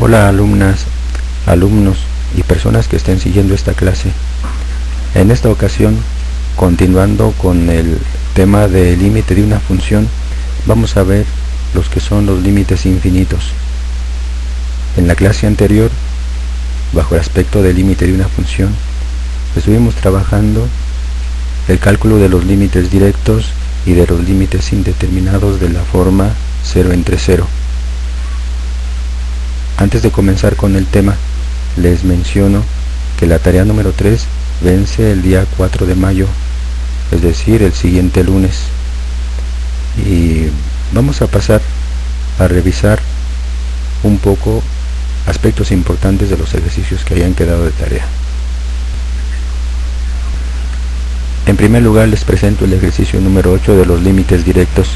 Hola alumnas, alumnos y personas que estén siguiendo esta clase. En esta ocasión, continuando con el tema del límite de una función, vamos a ver los que son los límites infinitos. En la clase anterior, bajo el aspecto del límite de una función, estuvimos trabajando el cálculo de los límites directos y de los límites indeterminados de la forma 0 entre 0. Antes de comenzar con el tema, les menciono que la tarea número 3 vence el día 4 de mayo, es decir, el siguiente lunes. Y vamos a pasar a revisar un poco aspectos importantes de los ejercicios que hayan quedado de tarea. En primer lugar, les presento el ejercicio número 8 de los límites directos.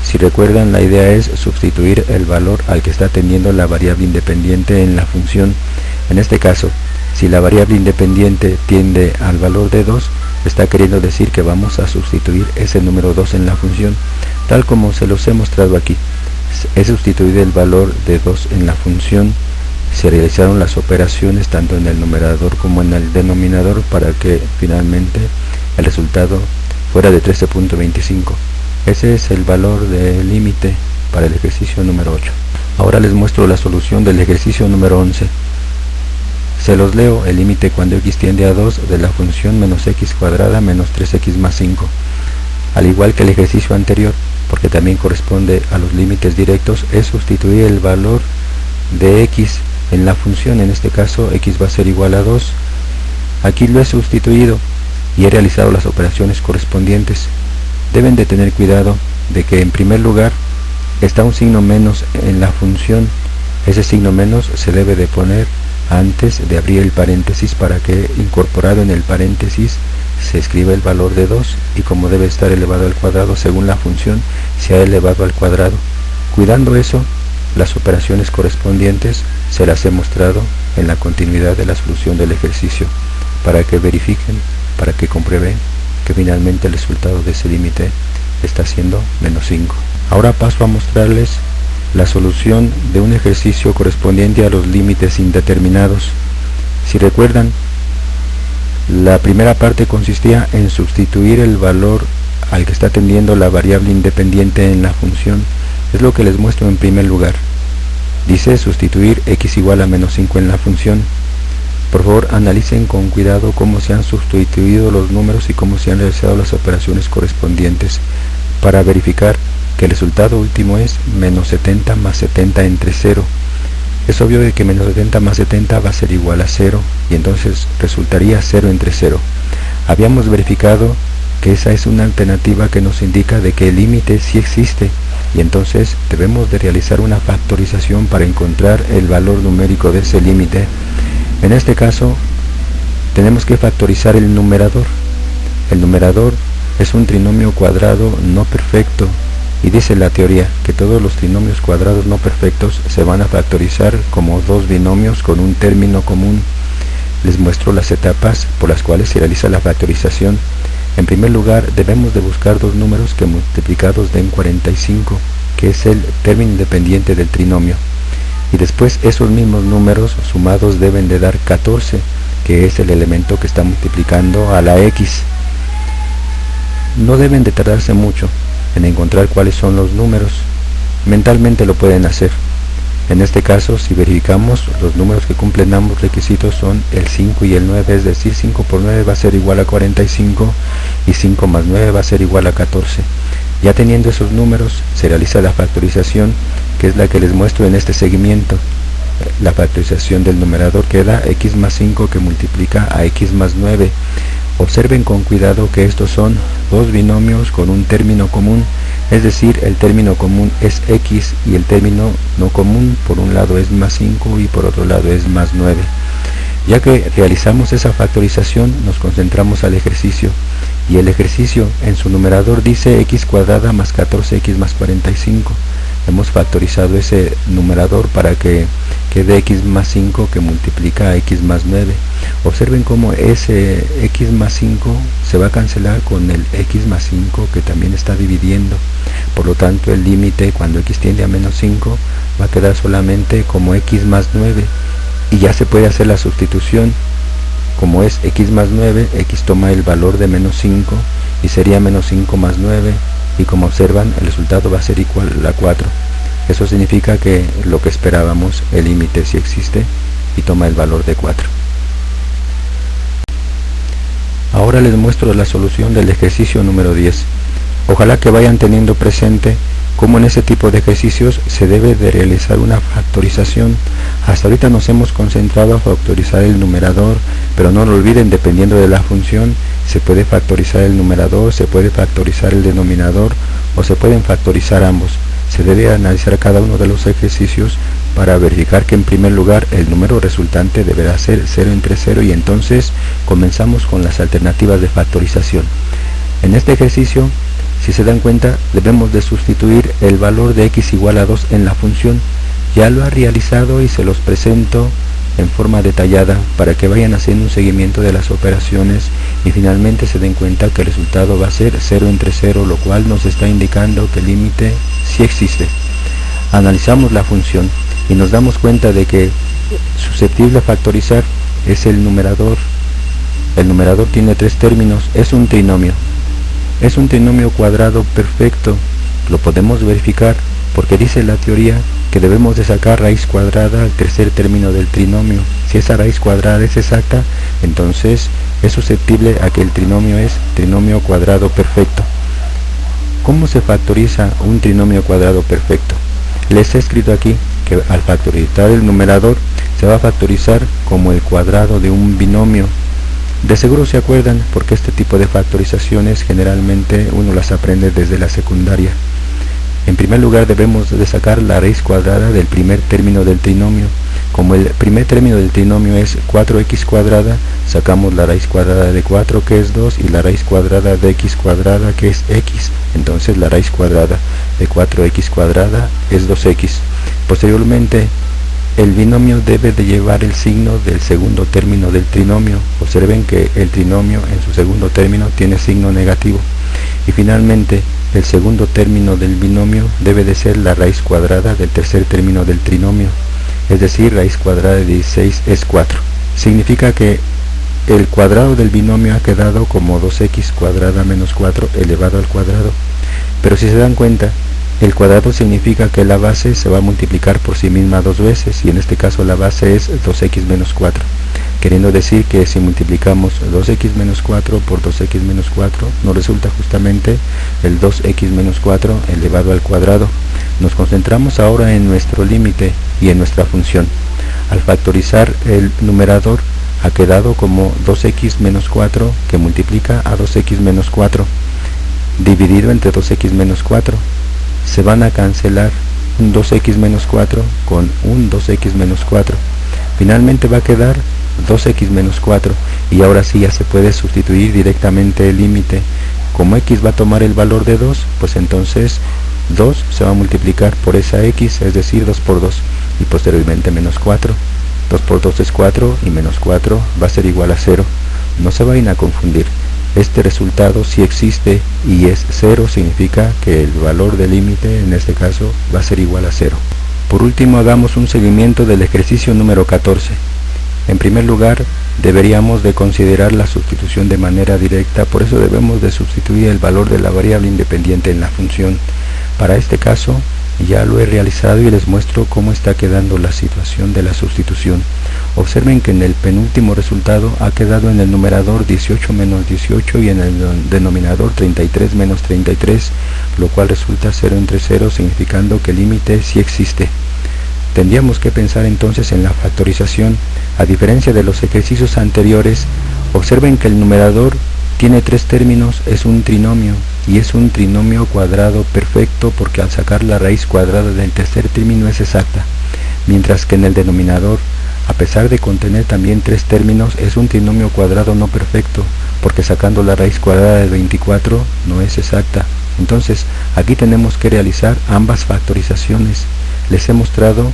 Si recuerdan, la idea es sustituir el valor al que está tendiendo la variable independiente en la función. En este caso, si la variable independiente tiende al valor de 2, está queriendo decir que vamos a sustituir ese número 2 en la función, tal como se los he mostrado aquí. Es sustituir el valor de 2 en la función. Se realizaron las operaciones tanto en el numerador como en el denominador para que finalmente el resultado fuera de 13.25. Ese es el valor del límite para el ejercicio número 8. Ahora les muestro la solución del ejercicio número 11. Se los leo: el límite cuando x tiende a 2 de la función menos x cuadrada menos 3x más 5. Al igual que el ejercicio anterior, porque también corresponde a los límites directos, es sustituir el valor de x en la función. En este caso, x va a ser igual a 2. Aquí lo he sustituido y he realizado las operaciones correspondientes. Deben de tener cuidado de que en primer lugar está un signo menos en la función. Ese signo menos se debe de poner antes de abrir el paréntesis para que incorporado en el paréntesis se escriba el valor de 2, y como debe estar elevado al cuadrado según la función, se ha elevado al cuadrado. Cuidando eso, las operaciones correspondientes se las he mostrado en la continuidad de la solución del ejercicio, para que verifiquen, para que comprueben que finalmente el resultado de ese límite está siendo menos 5. Ahora paso a mostrarles la solución de un ejercicio correspondiente a los límites indeterminados. Si recuerdan, la primera parte consistía en sustituir el valor al que está tendiendo la variable independiente en la función. Es lo que les muestro en primer lugar. Dice sustituir x igual a menos 5 en la función. Por favor, analicen con cuidado cómo se han sustituido los números y cómo se han realizado las operaciones correspondientes para verificar que el resultado último es menos 70 más 70 entre 0. Es obvio de que menos 70 más 70 va a ser igual a 0, y entonces resultaría 0 entre 0. Habíamos verificado que esa es una alternativa que nos indica de que el límite sí existe, y entonces debemos de realizar una factorización para encontrar el valor numérico de ese límite. En este caso, tenemos que factorizar el numerador. El numerador es un trinomio cuadrado no perfecto, y dice la teoría que todos los trinomios cuadrados no perfectos se van a factorizar como dos binomios con un término común. Les muestro las etapas por las cuales se realiza la factorización. En primer lugar, debemos de buscar dos números que multiplicados den 45, que es el término independiente del trinomio. Y después esos mismos números sumados deben de dar 14, que es el elemento que está multiplicando a la x. No deben de tardarse mucho en encontrar cuáles son los números. Mentalmente lo pueden hacer. En este caso, si verificamos, los números que cumplen ambos requisitos son el 5 y el 9, es decir, 5 por 9 va a ser igual a 45 y 5 más 9 va a ser igual a 14. Ya teniendo esos números, se realiza la factorización, que es la que les muestro en este seguimiento. La factorización del numerador queda x más 5 que multiplica a x más 9. Observen con cuidado que estos son dos binomios con un término común, es decir, el término común es x y el término no común por un lado es más 5 y por otro lado es más 9. Ya que realizamos esa factorización, nos concentramos al ejercicio, y el ejercicio en su numerador dice x cuadrada más 14x más 45. hemos factorizado ese numerador para que quede x más 5 que multiplica a x más 9. Observen cómo ese x más 5 se va a cancelar con el x más 5 que también está dividiendo. Por lo tanto, el límite cuando x tiende a menos 5 va a quedar solamente como x más 9, y ya se puede hacer la sustitución. Como es x más 9, x toma el valor de menos 5 y sería menos 5 más 9, y como observan el resultado va a ser igual a 4. Eso significa que lo que esperábamos, el límite sí existe y toma el valor de 4. Ahora les muestro la solución del ejercicio número 10. Ojalá que vayan teniendo presente cómo en ese tipo de ejercicios se debe de realizar una factorización. Hasta ahorita nos hemos concentrado a factorizar el numerador, pero no lo olviden, dependiendo de la función, se puede factorizar el numerador, se puede factorizar el denominador o se pueden factorizar ambos. Se debe analizar cada uno de los ejercicios para verificar que en primer lugar el número resultante deberá ser 0 entre 0, y entonces comenzamos con las alternativas de factorización. En este ejercicio, si se dan cuenta, debemos de sustituir el valor de x igual a 2 en la función. Ya lo ha realizado y se los presento en forma detallada para que vayan haciendo un seguimiento de las operaciones y finalmente se den cuenta que el resultado va a ser 0 entre 0, lo cual nos está indicando que el límite sí existe. Analizamos la función y nos damos cuenta de que susceptible a factorizar es el numerador. El numerador tiene 3 términos, es un trinomio. Es un trinomio cuadrado perfecto. Lo podemos verificar porque dice la teoría que debemos de sacar raíz cuadrada al tercer término del trinomio. Si esa raíz cuadrada es exacta, entonces es susceptible a que el trinomio es trinomio cuadrado perfecto. ¿Cómo se factoriza un trinomio cuadrado perfecto? Les he escrito aquí que al factorizar el numerador se va a factorizar como el cuadrado de un binomio. De seguro se acuerdan porque este tipo de factorizaciones generalmente uno las aprende desde la secundaria. En primer lugar debemos de sacar la raíz cuadrada del primer término del trinomio. Como el primer término del trinomio es 4x cuadrada, sacamos la raíz cuadrada de 4 que es 2 y la raíz cuadrada de x cuadrada que es x. Entonces la raíz cuadrada de 4x cuadrada es 2x. Posteriormente el binomio debe de llevar el signo del segundo término del trinomio. Observen que el trinomio en su segundo término tiene signo negativo. Y finalmente el segundo término del binomio debe de ser la raíz cuadrada del tercer término del trinomio. Es decir, raíz cuadrada de 16 es 4. Significa que el cuadrado del binomio ha quedado como 2x cuadrada menos 4 elevado al cuadrado. Pero si se dan cuenta, el cuadrado significa que la base se va a multiplicar por sí misma 2 veces, y en este caso la base es 2x menos 4. Queriendo decir que si multiplicamos 2x menos 4 por 2x menos 4, nos resulta justamente el 2x menos 4 elevado al cuadrado. Nos concentramos ahora en nuestro límite y en nuestra función. Al factorizar el numerador ha quedado como 2x menos 4 que multiplica a 2x menos 4, dividido entre 2x menos 4. Se van a cancelar un 2x menos 4 con un 2x menos 4. Finalmente va a quedar 2x menos 4, y ahora sí ya se puede sustituir directamente el límite. Como x va a tomar el valor de 2, pues entonces 2 se va a multiplicar por esa x, es decir 2 por 2, y posteriormente menos 4. 2 por 2 es 4 y menos 4 va a ser igual a 0. No se vayan a confundir. Este resultado sí existe y es 0, significa que el valor del límite en este caso va a ser igual a 0. Por último, hagamos un seguimiento del ejercicio número 14. En primer lugar, deberíamos de considerar la sustitución de manera directa, por eso debemos de sustituir el valor de la variable independiente en la función. Para este caso, ya lo he realizado y les muestro cómo está quedando la situación de la sustitución. Observen que en el penúltimo resultado ha quedado en el numerador 18 menos 18 y en el denominador 33 menos 33, lo cual resulta 0 entre 0, significando que el límite sí existe. Tendríamos que pensar entonces en la factorización. A diferencia de los ejercicios anteriores, observen que el numerador tiene 3 términos, es un trinomio, y es un trinomio cuadrado perfecto porque al sacar la raíz cuadrada del tercer término es exacta, mientras que en el denominador, a pesar de contener también 3 términos, es un trinomio cuadrado no perfecto porque sacando la raíz cuadrada de 24 no es exacta. Entonces, aquí tenemos que realizar ambas factorizaciones. Les he mostrado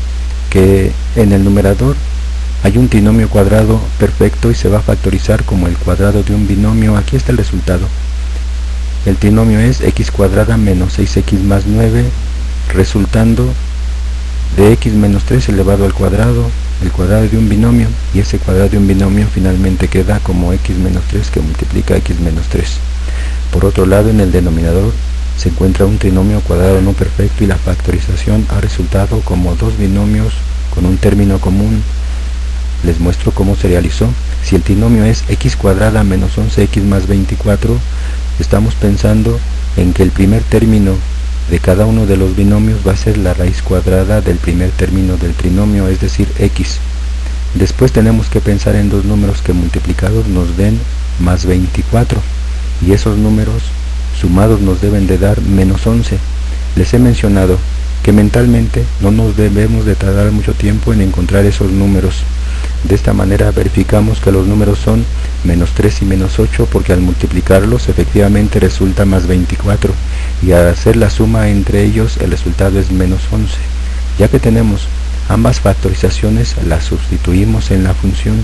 que en el numerador hay un trinomio cuadrado perfecto y se va a factorizar como el cuadrado de un binomio. Aquí está el resultado. El trinomio es x cuadrada menos 6x más 9, resultando de x menos 3 elevado al cuadrado, el cuadrado de un binomio, y ese cuadrado de un binomio finalmente queda como x menos 3 que multiplica x menos 3. Por otro lado, en el denominador se encuentra un trinomio cuadrado no perfecto y la factorización ha resultado como dos binomios con un término común. Les muestro cómo se realizó. Si el trinomio es x cuadrada menos 11x más 24, estamos pensando en que el primer término de cada uno de los binomios va a ser la raíz cuadrada del primer término del trinomio, es decir, x. Después tenemos que pensar en dos números que multiplicados nos den más 24, y esos números sumados nos deben de dar menos 11. Les he mencionado que mentalmente no nos debemos de tardar mucho tiempo en encontrar esos números. De esta manera verificamos que los números son menos 3 y menos 8, porque al multiplicarlos efectivamente resulta más 24, y al hacer la suma entre ellos el resultado es menos 11. Ya que tenemos ambas factorizaciones, las sustituimos en la función.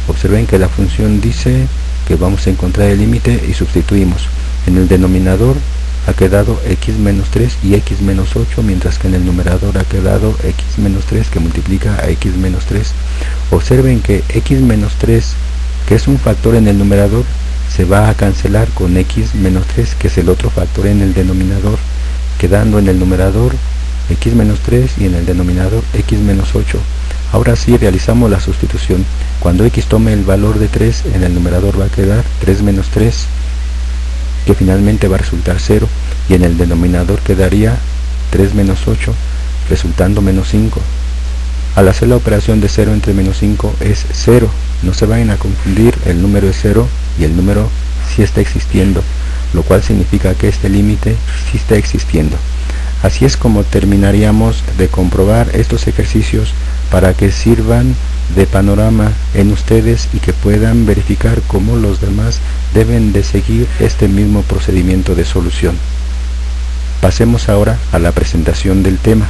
Observen que la función dice que vamos a encontrar el límite y sustituimos. En el denominador ha quedado x menos 3 y x menos 8, mientras que en el numerador ha quedado x menos 3 que multiplica a x menos 3. Observen que x menos 3, que es un factor en el numerador, se va a cancelar con x menos 3, que es el otro factor en el denominador, quedando en el numerador x menos 3 y en el denominador x menos 8. Ahora sí realizamos la sustitución. Cuando x tome el valor de 3, en el numerador va a quedar 3 menos 3, que finalmente va a resultar 0, y en el denominador quedaría 3 menos 8, resultando menos 5. Al hacer la operación de 0 entre menos 5 es 0. No se vayan a confundir, el número es 0 y el número sí está existiendo, lo cual significa que este límite sí está existiendo. Así es como terminaríamos de comprobar estos ejercicios para que sirvan de panorama en ustedes y que puedan verificar cómo los demás deben de seguir este mismo procedimiento de solución. Pasemos ahora a la presentación del tema.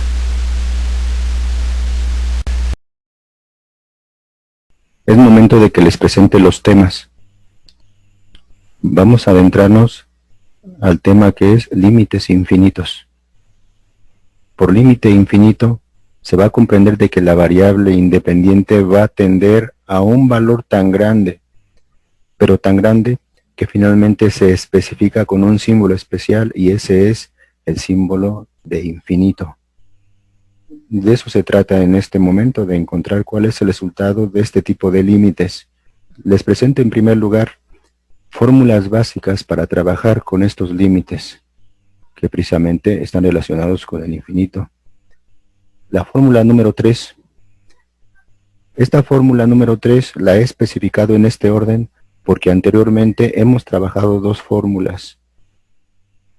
Es momento de que les presente los temas. Vamos a adentrarnos al tema que es límites infinitos. Por límite infinito se va a comprender de que la variable independiente va a tender a un valor tan grande, pero tan grande que finalmente se especifica con un símbolo especial, y ese es el símbolo de infinito. De eso se trata en este momento, de encontrar cuál es el resultado de este tipo de límites. Les presento en primer lugar fórmulas básicas para trabajar con estos límites, que precisamente están relacionados con el infinito. La fórmula número 3. Esta fórmula número 3 la he especificado en este orden porque anteriormente hemos trabajado dos fórmulas.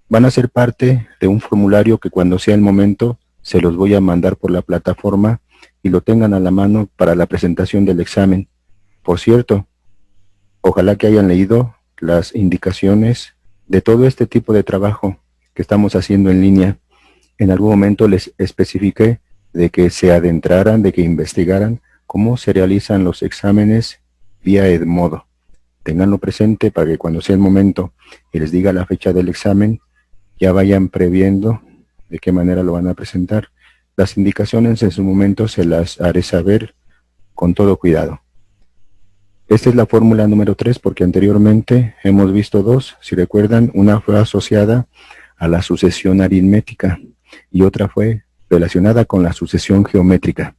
Van a ser parte de un formulario que cuando sea el momento se los voy a mandar por la plataforma y lo tengan a la mano para la presentación del examen. Por cierto, ojalá que hayan leído las indicaciones de todo este tipo de trabajo que estamos haciendo en línea. En algún momento les especifiqué de que se adentraran, de que investigaran cómo se realizan los exámenes vía Edmodo. Ténganlo presente para que cuando sea el momento y les diga la fecha del examen, ya vayan previendo de qué manera lo van a presentar. Las indicaciones en su momento se las haré saber con todo cuidado. Esta es la fórmula número 3 porque anteriormente hemos visto dos. Si recuerdan, una fue asociada a la sucesión aritmética y otra fue relacionada con la sucesión geométrica.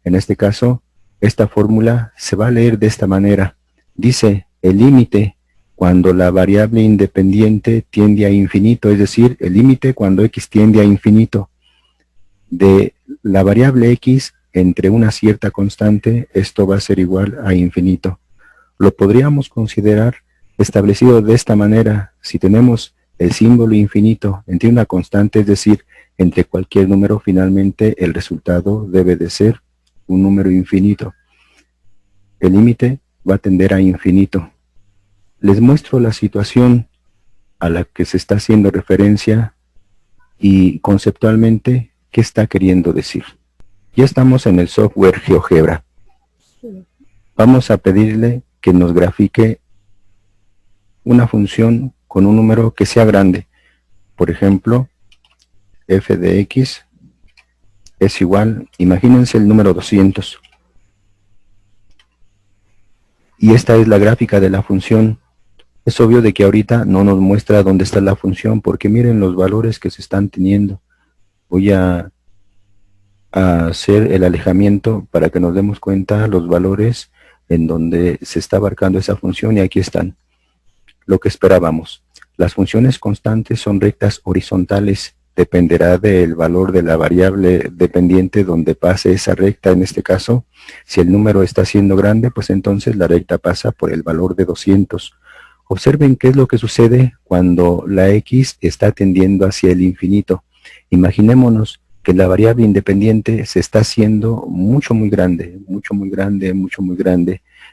En este caso, esta fórmula se va a leer de esta manera. Dice, el límite cuando la variable independiente tiende a infinito, es decir, el límite cuando x tiende a infinito, de la variable x entre una cierta constante, esto va a ser igual a infinito. Lo podríamos considerar establecido de esta manera. Si tenemos el símbolo infinito entre una constante, es decir, entre cualquier número, finalmente el resultado debe de ser un número infinito. El límite va a tender a infinito. Les muestro la situación a la que se está haciendo referencia y conceptualmente qué está queriendo decir. Ya estamos en el software GeoGebra. Vamos a pedirle que nos grafique una función con un número que sea grande. Por ejemplo, f de x es igual, imagínense el número 200. Y esta es la gráfica de la función. Es obvio de que ahorita no nos muestra dónde está la función, porque miren los valores que se están teniendo. Voy a hacer el alejamiento para que nos demos cuenta los valores en donde se está abarcando esa función, y aquí están. Lo que esperábamos. Las funciones constantes son rectas horizontales. Dependerá del valor de la variable dependiente donde pase esa recta. En este caso, si el número está siendo grande, pues entonces la recta pasa por el valor de 200. Observen qué es lo que sucede cuando la x está tendiendo hacia el infinito. Imaginémonos que la variable independiente se está haciendo muy grande.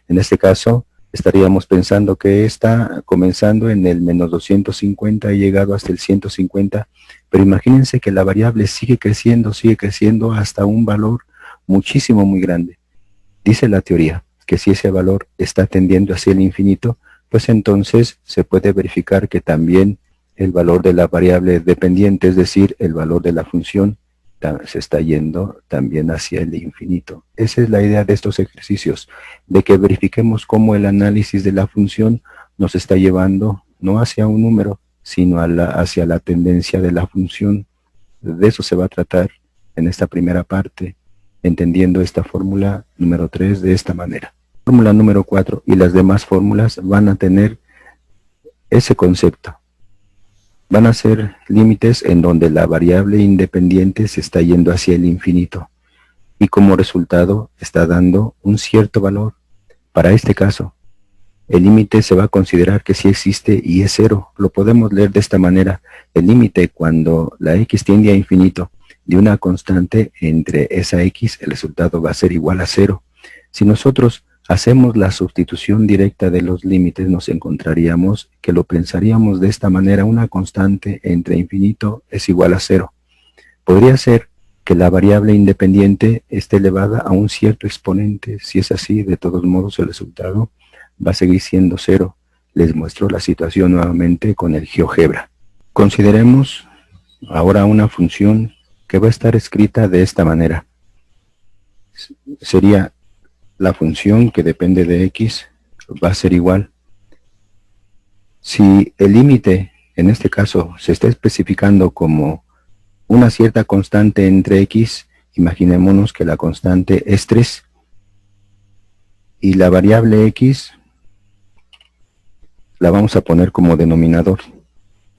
En este caso, estaríamos pensando que está comenzando en el menos 250 y llegado hasta el 150, pero imagínense que la variable sigue creciendo hasta un valor muchísimo muy grande. Dice la teoría que si ese valor está tendiendo hacia el infinito, pues entonces se puede verificar que también el valor de la variable dependiente, es decir, el valor de la función, se está yendo también hacia el infinito. Esa es la idea de estos ejercicios, de que verifiquemos cómo el análisis de la función nos está llevando no hacia un número, sino hacia la tendencia de la función. De eso se va a tratar en esta primera parte, entendiendo esta fórmula número 3 de esta manera. Fórmula número 4 y las demás fórmulas van a tener ese concepto. Van a ser límites en donde la variable independiente se está yendo hacia el infinito y como resultado está dando un cierto valor. Para este caso, el límite se va a considerar que sí existe y es 0. Lo podemos leer de esta manera. El límite cuando la x tiende a infinito de una constante entre esa x, el resultado va a ser igual a 0. Si nosotros hacemos la sustitución directa de los límites, nos encontraríamos que lo pensaríamos de esta manera: una constante entre infinito es igual a 0. Podría ser que la variable independiente esté elevada a un cierto exponente. Si es así, de todos modos el resultado va a seguir siendo 0. Les muestro la situación nuevamente con el GeoGebra. Consideremos ahora una función que va a estar escrita de esta manera. Sería la función que depende de x va a ser igual. Si el límite, en este caso, se está especificando como una cierta constante entre x, imaginémonos que la constante es 3 y la variable x la vamos a poner como denominador,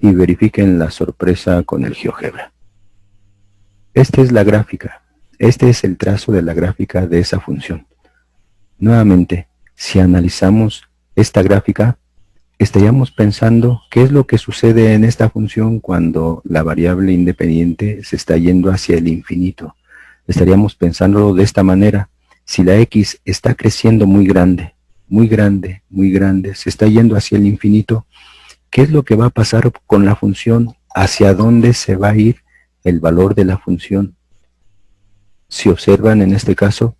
y verifiquen la sorpresa con el GeoGebra. Esta es la gráfica, este es el trazo de la gráfica de esa función. Nuevamente, si analizamos esta gráfica, estaríamos pensando qué es lo que sucede en esta función cuando la variable independiente se está yendo hacia el infinito. Estaríamos pensándolo de esta manera: si la x está creciendo muy grande, se está yendo hacia el infinito, ¿qué es lo que va a pasar con la función? ¿Hacia dónde se va a ir el valor de la función? Si observan en este caso,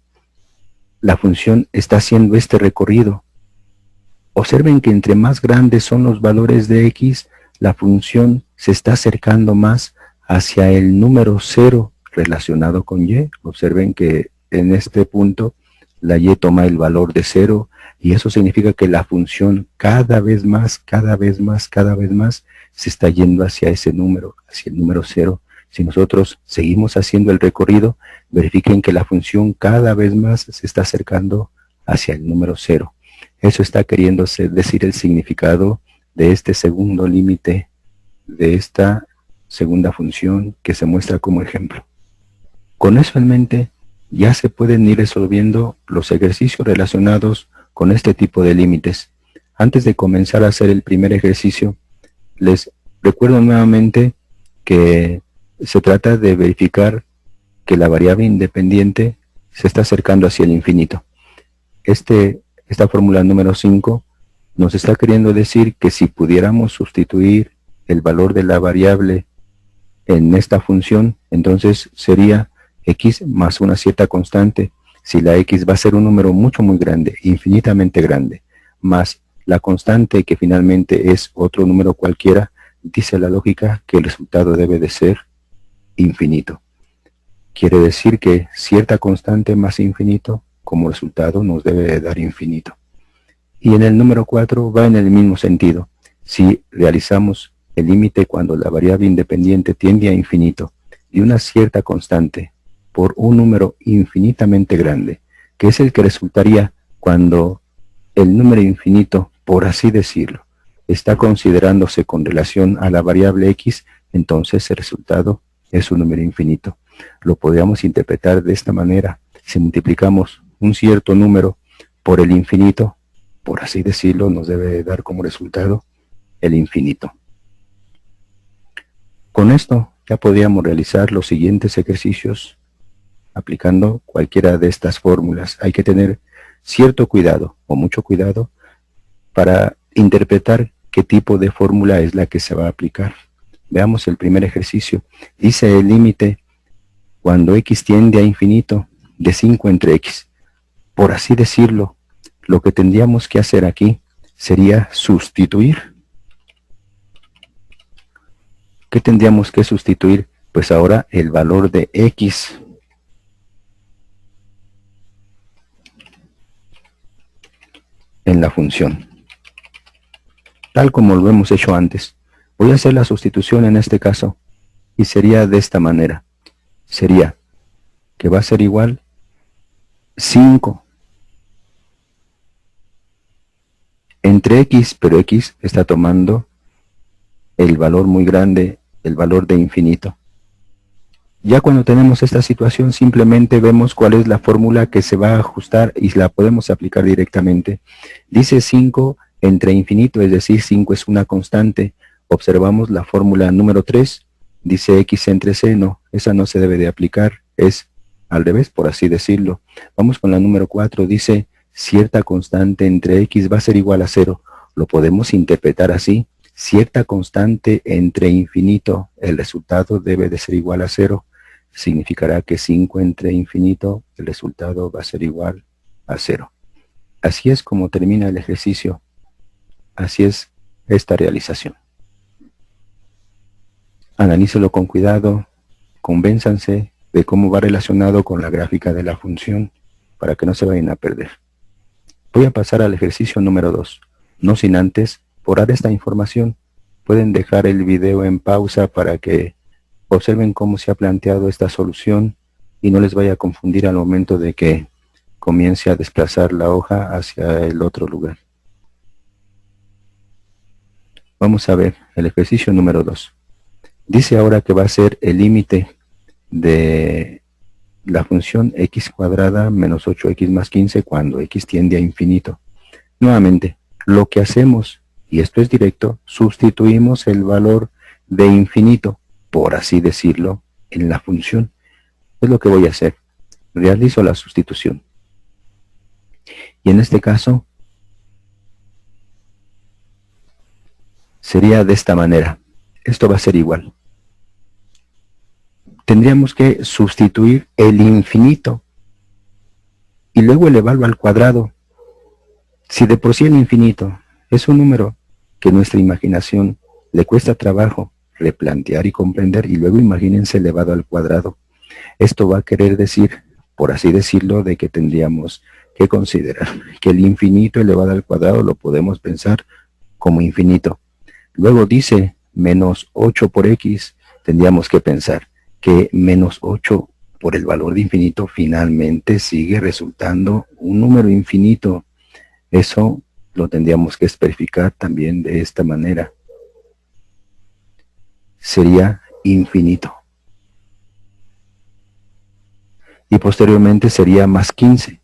la función está haciendo este recorrido. Observen que entre más grandes son los valores de x, la función se está acercando más hacia el número 0 relacionado con y. Observen que en este punto la y toma el valor de 0, y eso significa que la función cada vez más se está yendo hacia ese número, hacia el número 0. Si nosotros seguimos haciendo el recorrido, verifiquen que la función cada vez más se está acercando hacia el número 0. Eso está queriendo decir el significado de este segundo límite, de esta segunda función que se muestra como ejemplo. Con eso en mente, ya se pueden ir resolviendo los ejercicios relacionados con este tipo de límites. Antes de comenzar a hacer el primer ejercicio, les recuerdo nuevamente que se trata de verificar que la variable independiente se está acercando hacia el infinito. Esta fórmula número 5 nos está queriendo decir que si pudiéramos sustituir el valor de la variable en esta función, entonces sería x más una cierta constante. Si la x va a ser un número muy grande, infinitamente grande, más la constante que finalmente es otro número cualquiera, dice la lógica que el resultado debe de ser infinito. Quiere decir que cierta constante más infinito como resultado nos debe de dar infinito. Y en el número 4 va en el mismo sentido. Si realizamos el límite cuando la variable independiente tiende a infinito y una cierta constante por un número infinitamente grande, que es el que resultaría cuando el número infinito, por así decirlo, está considerándose con relación a la variable x, entonces el resultado es un número infinito. Lo podríamos interpretar de esta manera. Si multiplicamos un cierto número por el infinito, por así decirlo, nos debe dar como resultado el infinito. Con esto ya podríamos realizar los siguientes ejercicios aplicando cualquiera de estas fórmulas. Hay que tener cierto cuidado o mucho cuidado para interpretar qué tipo de fórmula es la que se va a aplicar. Veamos el primer ejercicio. Dice el límite cuando x tiende a infinito de 5 entre x. Por así decirlo, lo que tendríamos que hacer aquí sería sustituir. ¿Qué tendríamos que sustituir? Pues ahora el valor de x en la función, tal como lo hemos hecho antes. Voy a hacer la sustitución en este caso y sería de esta manera. Sería que va a ser igual 5 entre x, pero x está tomando el valor muy grande, el valor de infinito. Ya cuando tenemos esta situación, simplemente vemos cuál es la fórmula que se va a ajustar y la podemos aplicar directamente. Dice 5 entre infinito, es decir, 5 es una constante. Observamos la fórmula número 3, dice x entre c, no, esa no se debe de aplicar, es al revés, por así decirlo. Vamos con la número 4, dice cierta constante entre x va a ser igual a 0. Lo podemos interpretar así, cierta constante entre infinito, el resultado debe de ser igual a 0. Significará que 5 entre infinito, el resultado va a ser igual a 0. Así es como termina el ejercicio. Así es esta realización. Analícelo con cuidado, convénzanse de cómo va relacionado con la gráfica de la función para que no se vayan a perder. Voy a pasar al ejercicio número 2. No sin antes borrar esta información. Pueden dejar el video en pausa para que observen cómo se ha planteado esta solución y no les vaya a confundir al momento de que comience a desplazar la hoja hacia el otro lugar. Vamos a ver el ejercicio número 2. Dice ahora que va a ser el límite de la función x cuadrada menos 8x más 15 cuando x tiende a infinito. Nuevamente, lo que hacemos, y esto es directo, sustituimos el valor de infinito, por así decirlo, en la función. Es lo que voy a hacer. Realizo la sustitución. Y en este caso, sería de esta manera. Esto va a ser igual. Tendríamos que sustituir el infinito y luego elevarlo al cuadrado. Si de por sí el infinito es un número que nuestra imaginación le cuesta trabajo replantear y comprender, y luego imagínense elevado al cuadrado. Esto va a querer decir, por así decirlo, de que tendríamos que considerar que el infinito elevado al cuadrado lo podemos pensar como infinito. Luego dice menos 8 por x, tendríamos que pensar que menos 8 por el valor de infinito finalmente sigue resultando un número infinito. Eso lo tendríamos que especificar también de esta manera. Sería infinito. Y posteriormente sería más 15.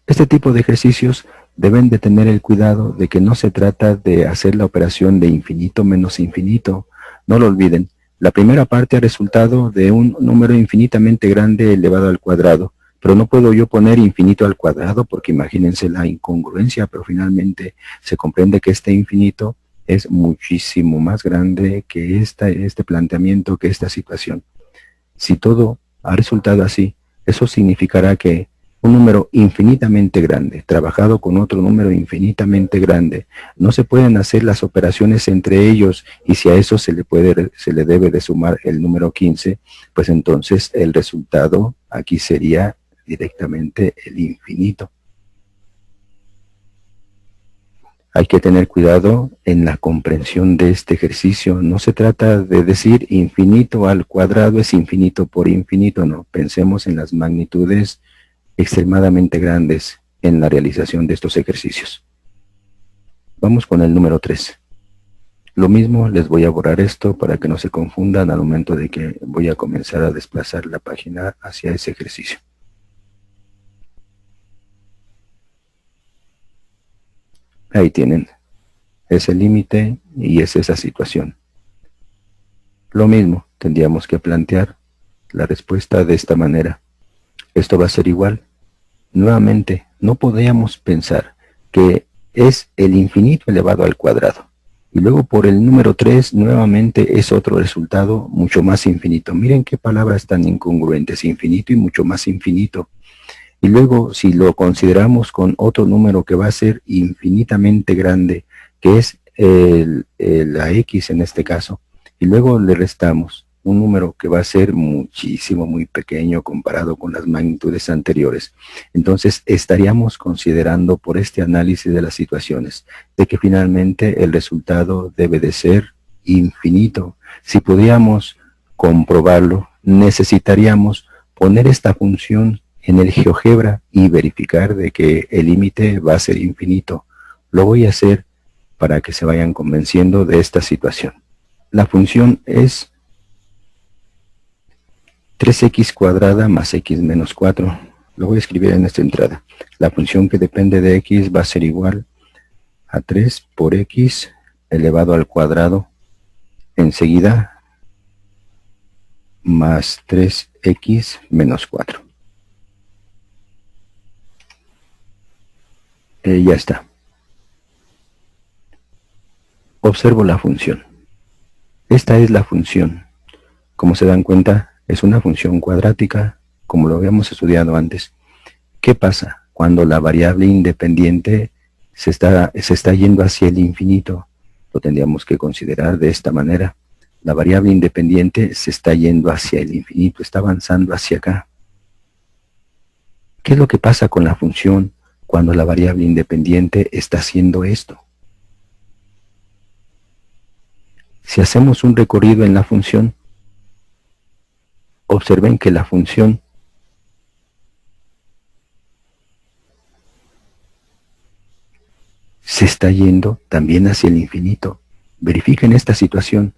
Este tipo de ejercicios deben de tener el cuidado de que no se trata de hacer la operación de infinito menos infinito. No lo olviden. La primera parte ha resultado de un número infinitamente grande elevado al cuadrado, pero no puedo yo poner infinito al cuadrado porque imagínense la incongruencia, pero finalmente se comprende que este infinito es muchísimo más grande que este planteamiento, que esta situación. Si todo ha resultado así, eso significará que un número infinitamente grande, trabajado con otro número infinitamente grande, no se pueden hacer las operaciones entre ellos, y si a eso se le debe de sumar el número 15, pues entonces el resultado aquí sería directamente el infinito. Hay que tener cuidado en la comprensión de este ejercicio. No se trata de decir infinito al cuadrado es infinito por infinito, no. Pensemos en las magnitudes extremadamente grandes en la realización de estos ejercicios. Vamos con el número 3. Lo mismo, les voy a borrar esto para que no se confundan al momento de que voy a comenzar a desplazar la página hacia ese ejercicio. Ahí tienen, es el límite y es esa situación. Lo mismo, tendríamos que plantear la respuesta de esta manera. Esto va a ser igual. Nuevamente, no podríamos pensar que es el infinito elevado al cuadrado. Y luego por el número 3, nuevamente es otro resultado mucho más infinito. Miren qué palabras tan incongruentes, infinito y mucho más infinito. Y luego, si lo consideramos con otro número que va a ser infinitamente grande, que es la X en este caso, y luego le restamos un número que va a ser muchísimo, muy pequeño comparado con las magnitudes anteriores. Entonces, estaríamos considerando por este análisis de las situaciones, de que finalmente el resultado debe de ser infinito. Si pudiéramos comprobarlo, necesitaríamos poner esta función en el GeoGebra y verificar de que el límite va a ser infinito. Lo voy a hacer para que se vayan convenciendo de esta situación. La función es 3x cuadrada más x menos 4. Lo voy a escribir en esta entrada. La función que depende de x va a ser igual a 3 por x elevado al cuadrado. Enseguida, más 3x menos 4. Ya está. Observo la función. Esta es la función. Como se dan cuenta, es una función cuadrática, como lo habíamos estudiado antes. ¿Qué pasa cuando la variable independiente se está yendo hacia el infinito? Lo tendríamos que considerar de esta manera. La variable independiente se está yendo hacia el infinito, está avanzando hacia acá. ¿Qué es lo que pasa con la función cuando la variable independiente está haciendo esto? Si hacemos un recorrido en la función, observen que la función se está yendo también hacia el infinito. Verifiquen esta situación,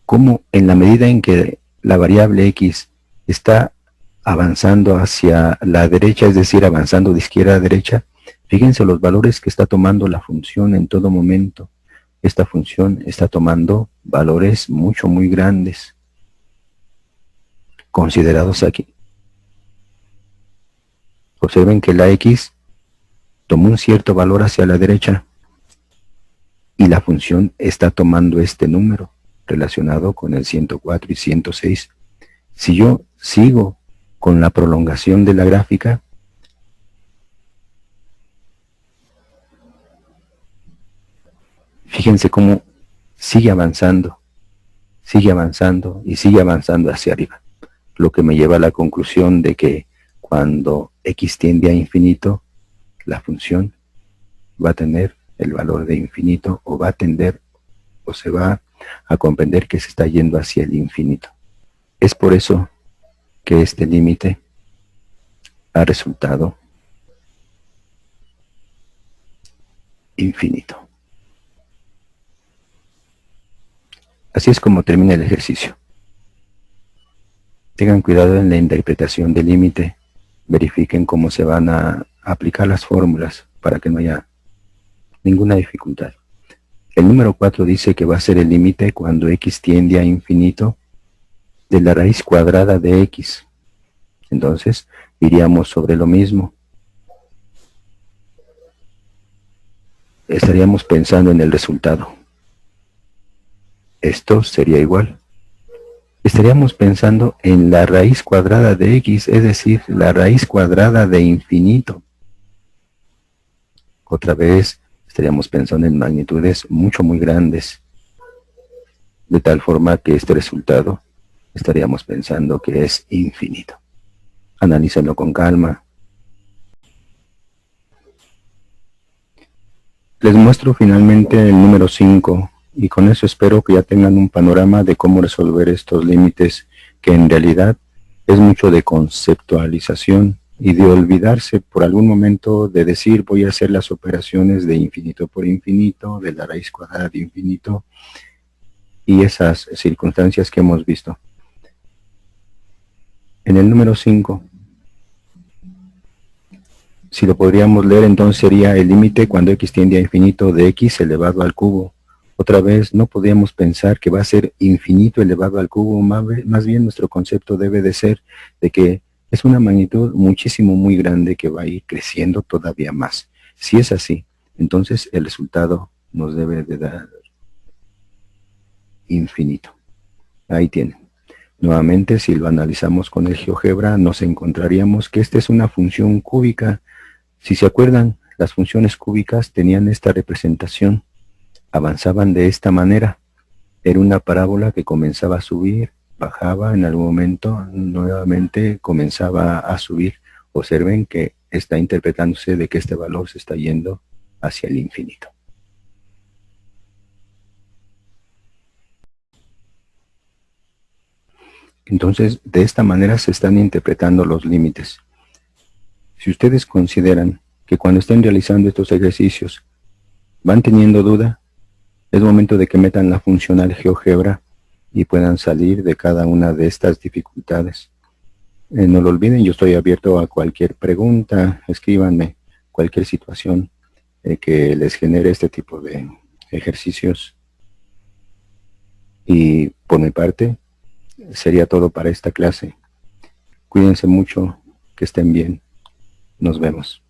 cómo en la medida en que la variable x está avanzando hacia la derecha, es decir, avanzando de izquierda a derecha, fíjense los valores que está tomando la función en todo momento. Esta función está tomando valores muy grandes, considerados aquí. Observen que la x tomó un cierto valor hacia la derecha y la función está tomando este número relacionado con el 104 y 106. Si yo sigo con la prolongación de la gráfica, fíjense cómo sigue avanzando y sigue avanzando hacia arriba, lo que me lleva a la conclusión de que cuando x tiende a infinito, la función va a tener el valor de infinito, o va a tender, o se va a comprender que se está yendo hacia el infinito. Es por eso que este límite ha resultado infinito. Así es como termina el ejercicio. Tengan cuidado en la interpretación del límite. Verifiquen cómo se van a aplicar las fórmulas para que no haya ninguna dificultad. El número 4 dice que va a ser el límite cuando x tiende a infinito de la raíz cuadrada de x. Entonces, Iríamos sobre lo mismo. Estaríamos pensando en el resultado. Esto sería igual. Estaríamos pensando en la raíz cuadrada de x, es decir, la raíz cuadrada de infinito. Otra vez estaríamos pensando en magnitudes muy grandes, de tal forma que este resultado estaríamos pensando que es infinito. Analícenlo con calma. Les muestro finalmente el número 5 y con eso espero que ya tengan un panorama de cómo resolver estos límites, que en realidad es mucho de conceptualización y de olvidarse por algún momento de decir voy a hacer las operaciones de infinito por infinito, de la raíz cuadrada de infinito y esas circunstancias que hemos visto. En el número 5, si lo podríamos leer, entonces sería el límite cuando x tiende a infinito de x elevado al cubo. Otra vez, no podríamos pensar que va a ser infinito elevado al cubo, más bien nuestro concepto debe de ser de que es una magnitud muy grande que va a ir creciendo todavía más. Si es así, entonces el resultado nos debe de dar infinito. Ahí tienen. Nuevamente, si lo analizamos con el GeoGebra, nos encontraríamos que esta es una función cúbica. Si se acuerdan, las funciones cúbicas tenían esta representación, avanzaban de esta manera. Era una parábola que comenzaba a subir, bajaba, en algún momento nuevamente comenzaba a subir. Observen que está interpretándose de que este valor se está yendo hacia el infinito. Entonces, de esta manera se están interpretando los límites. Si ustedes consideran que cuando estén realizando estos ejercicios van teniendo duda, es momento de que metan la función al GeoGebra y puedan salir de cada una de estas dificultades. No lo olviden, yo estoy abierto a cualquier pregunta, escríbanme cualquier situación que les genere este tipo de ejercicios. Y por mi parte, sería todo para esta clase. Cuídense mucho, que estén bien. Nos vemos.